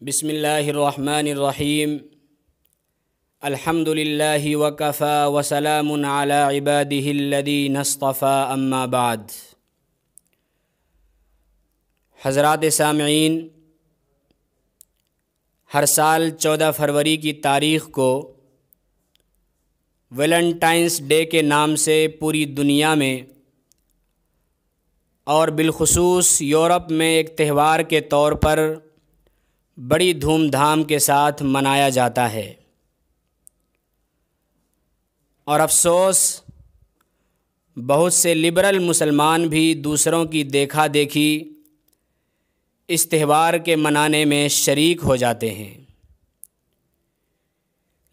بسم اللہ الرحمن الرحیم الحمد للہ وکفی وسلام علی عبادہ الذین اصطفی اما بعد۔ حضرات سامعین، ہر سال 14 فروری کی تاریخ کو ویلنٹائنس ڈے کے نام سے پوری دنیا میں اور بالخصوص یورپ میں ایک تہوار کے طور پر بڑی دھوم دھام کے ساتھ منایا جاتا ہے، اور افسوس بہت سے لبرل مسلمان بھی دوسروں کی دیکھا دیکھی اس تہوار کے منانے میں شریک ہو جاتے ہیں۔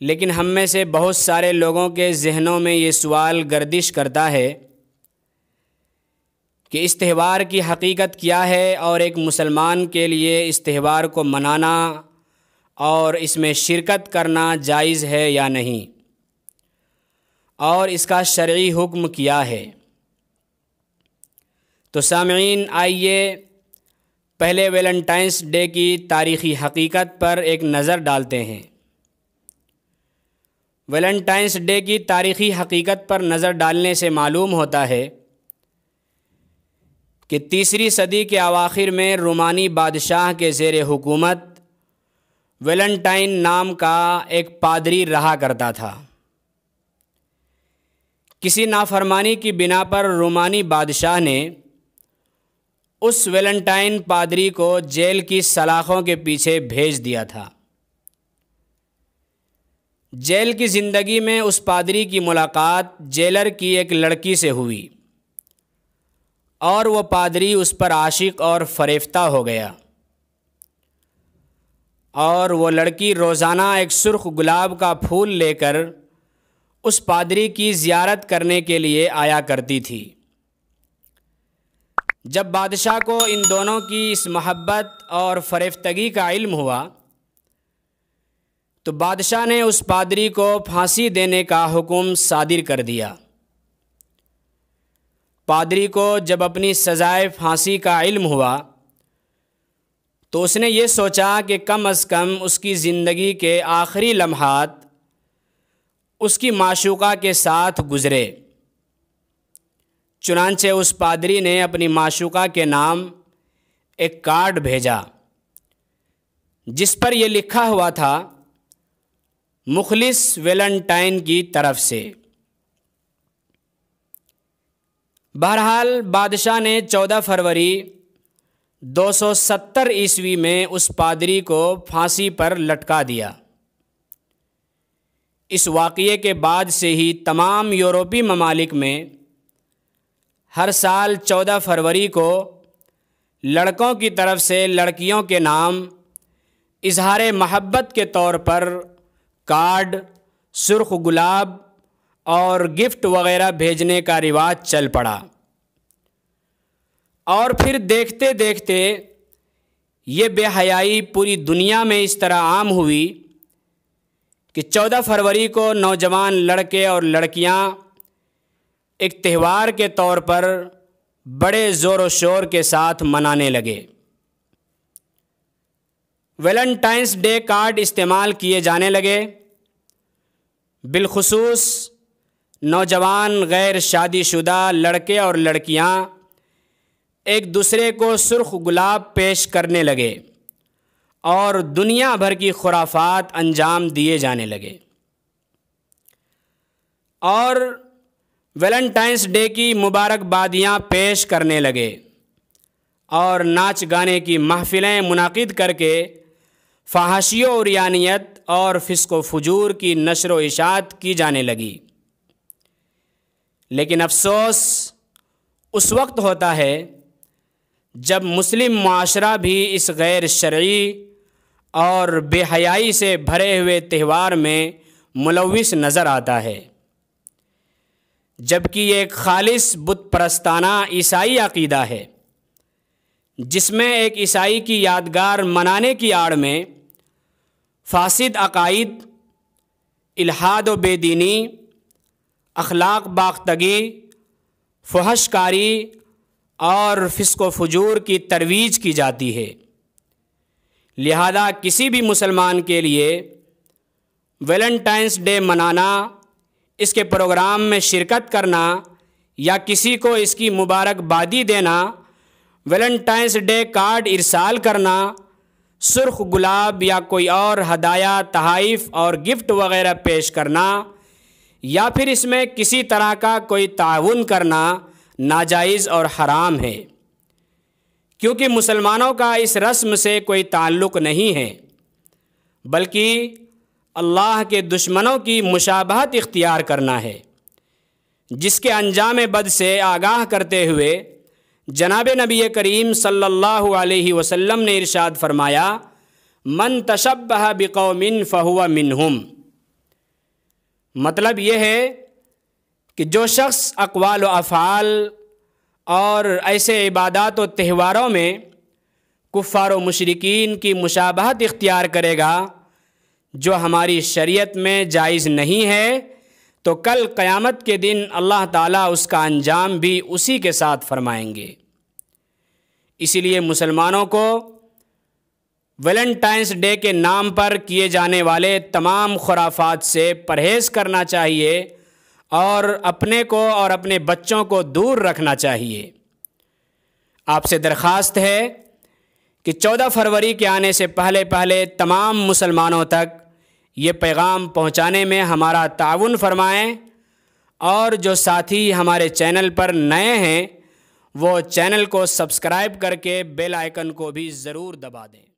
لیکن ہم میں سے بہت سارے لوگوں کے ذہنوں میں یہ سوال گردش کرتا ہے کہ اس تہوار کی حقیقت کیا ہے، اور ایک مسلمان کے لیے اس تہوار کو منانا اور اس میں شرکت کرنا جائز ہے یا نہیں، اور اس کا شرعی حکم کیا ہے۔ تو سامعین، آئیے پہلے ویلنٹائنس ڈے کی تاریخی حقیقت پر ایک نظر ڈالتے ہیں۔ ویلنٹائنس ڈے کی تاریخی حقیقت پر نظر ڈالنے سے معلوم ہوتا ہے کہ 3 صدی کے اواخر میں رومانی بادشاہ کے زیر حکومت ویلنٹائن نام کا ایک پادری رہا کرتا تھا۔ کسی نافرمانی کی بنا پر رومانی بادشاہ نے اس ویلنٹائن پادری کو جیل کی سلاخوں کے پیچھے بھیج دیا تھا۔ جیل کی زندگی میں اس پادری کی ملاقات جیلر کی ایک لڑکی سے ہوئی، اور وہ پادری اس پر عاشق اور فریفتہ ہو گیا، اور وہ لڑکی روزانہ ایک سرخ گلاب کا پھول لے کر اس پادری کی زیارت کرنے کے لیے آیا کرتی تھی۔ جب بادشاہ کو ان دونوں کی اس محبت اور فریفتگی کا علم ہوا تو بادشاہ نے اس پادری کو پھانسی دینے کا حکم صادر کر دیا۔ پادری کو جب اپنی سزائے پھانسی کا علم ہوا تو اس نے یہ سوچا کہ کم از کم اس کی زندگی کے آخری لمحات اس کی معشوقہ کے ساتھ گزرے۔ چنانچہ اس پادری نے اپنی معشوقہ کے نام ایک کارڈ بھیجا جس پر یہ لکھا ہوا تھا، مخلص ویلنٹائن کی طرف سے۔ بہرحال بادشاہ نے 14 فروری 270 عیسوی میں اس پادری کو پھانسی پر لٹکا دیا۔ اس واقعے کے بعد سے ہی تمام یورپی ممالک میں ہر سال 14 فروری کو لڑکوں کی طرف سے لڑکیوں کے نام اظہار محبت کے طور پر کارڈ، سرخ گلاب اور گفٹ وغیرہ بھیجنے کا رواج چل پڑا، اور پھر دیکھتے دیکھتے یہ بے حیائی پوری دنیا میں اس طرح عام ہوئی کہ 14 فروری کو نوجوان لڑکے اور لڑکیاں ایک تہوار کے طور پر بڑے زور و شور کے ساتھ منانے لگے۔ ویلنٹائنس ڈے کارڈ استعمال کیے جانے لگے، بالخصوص نوجوان غیر شادی شدہ لڑکے اور لڑکیاں ایک دوسرے کو سرخ گلاب پیش کرنے لگے، اور دنیا بھر کی خرافات انجام دیے جانے لگے، اور ویلنٹائنس ڈے کی مبارکبادیاں پیش کرنے لگے، اور ناچ گانے کی محفلیں منعقد کر کے فحاشی و عریانیت اور فسق و فجور کی نشر و اشاعت کی جانے لگی۔ لیکن افسوس اس وقت ہوتا ہے جب مسلم معاشرہ بھی اس غیر شرعی اور بے حیائی سے بھرے ہوئے تہوار میں ملوث نظر آتا ہے، جبکہ یہ ایک خالص بت پرستانہ عیسائی عقیدہ ہے، جس میں ایک عیسائی کی یادگار منانے کی آڑ میں فاسد عقائد، الحاد و بے دینی، اخلاق باختگی، فحش کاری اور فسق و فجور کی ترویج کی جاتی ہے۔ لہذا کسی بھی مسلمان کے لیے ویلنٹائنس ڈے منانا، اس کے پروگرام میں شرکت کرنا یا کسی کو اس کی مبارکبادی دینا، ویلنٹائنس ڈے کارڈ ارسال کرنا، سرخ گلاب یا کوئی اور ہدایہ، تحائف اور گفٹ وغیرہ پیش کرنا یا پھر اس میں کسی طرح کا کوئی تعاون کرنا ناجائز اور حرام ہے، کیونکہ مسلمانوں کا اس رسم سے کوئی تعلق نہیں ہے، بلکہ اللہ کے دشمنوں کی مشابہت اختیار کرنا ہے، جس کے انجام بد سے آگاہ کرتے ہوئے جناب نبی کریم صلی اللہ علیہ وسلم نے ارشاد فرمایا، من تشبہ بقوم فہو منہم۔ مطلب یہ ہے کہ جو شخص اقوال و افعال اور ایسے عبادات و تہواروں میں کفار و مشرکین کی مشابہت اختیار کرے گا جو ہماری شریعت میں جائز نہیں ہے، تو کل قیامت کے دن اللہ تعالیٰ اس کا انجام بھی اسی کے ساتھ فرمائیں گے۔ اسی لیے مسلمانوں کو ویلنٹائنس ڈے کے نام پر کیے جانے والے تمام خرافات سے پرہیز کرنا چاہیے اور اپنے کو اور اپنے بچوں کو دور رکھنا چاہیے۔ آپ سے درخواست ہے کہ 14 فروری کے آنے سے پہلے تمام مسلمانوں تک یہ پیغام پہنچانے میں ہمارا تعاون فرمائیں، اور جو ساتھی ہمارے چینل پر نئے ہیں وہ چینل کو سبسکرائب کر کے بیل آئیکن کو بھی ضرور دبا دیں۔